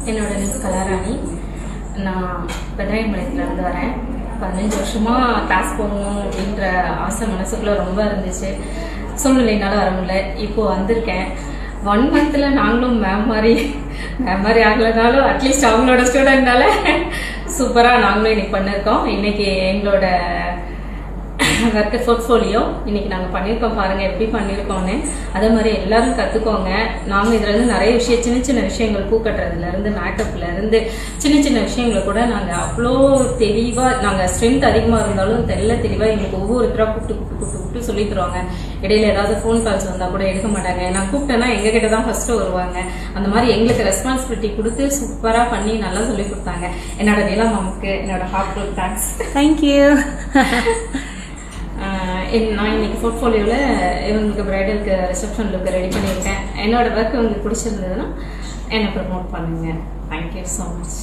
என்னோட நேம் கலாராணி. நான் பெட்ராயம்பாளையத்துலேருந்து வரேன். 15 வருஷமாக கிளாஸ் போகணும் அப்படின்ற ஆசை மனசுக்குள்ளே ரொம்ப இருந்துச்சு. சூழ்நிலையினால வர முடியல. இப்போது வந்திருக்கேன். 1 மந்தில் நாங்களும் மேம் மாதிரி ஆகலைனாலும் அட்லீஸ்ட் அவங்களோட ஸ்டூடெண்ட்னால சூப்பராக நாங்களும் இன்னைக்கு பண்ணியிருக்கோம். இன்னைக்கு எங்களோட ஒர்க் போர்ட்ஃபோலியோ இன்னைக்கு நாங்கள் பண்ணியிருக்கோம். பாருங்கள் எப்படி பண்ணியிருக்கோன்னு. அதே மாதிரி எல்லாரும் கற்றுக்கோங்க. நாங்கள் இதுலேருந்து நிறைய சின்ன சின்ன விஷயங்கள், பூ கட்டுறதுலேருந்து மேக்கப்லேருந்து சின்ன விஷயங்களை கூட நாங்கள் அவ்வளோ தெளிவாக, நாங்கள் ஸ்ட்ரென்த் அதிகமாக இருந்தாலும் தெளிவாக எங்களுக்கு ஒவ்வொருத்தராக கூப்பிட்டு சொல்லி தருவாங்க. இடையில ஏதாவது ஃபோன் கால்ஸ் வந்தால் கூட எடுக்க மாட்டாங்க. நான் கூப்பிட்டேன்னா எங்ககிட்ட தான் ஃபர்ஸ்ட் வருவாங்க. அந்த மாதிரி எங்களுக்கு ரெஸ்பான்சிபிலிட்டி கொடுத்து சூப்பராக பண்ணி நல்லா சொல்லி கொடுத்தாங்க. என்னோட நிலா மேமுக்கு என்னோட ஹார்ட்ஃபுல் தேங்க்ஸ். தேங்க்யூ. நான் இன்னைக்கு போர்ட்ஃபோலியோவில் இவங்களுக்கு பிரைடலுக்கு ரிசப்ஷன் லுக்கு ரெடி பண்ணியிருக்கேன். என்னோட ஒர்க் உங்களுக்கு பிடிச்சிருந்ததுன்னா என்னை ப்ரமோட் பண்ணுங்க. Thank you so much.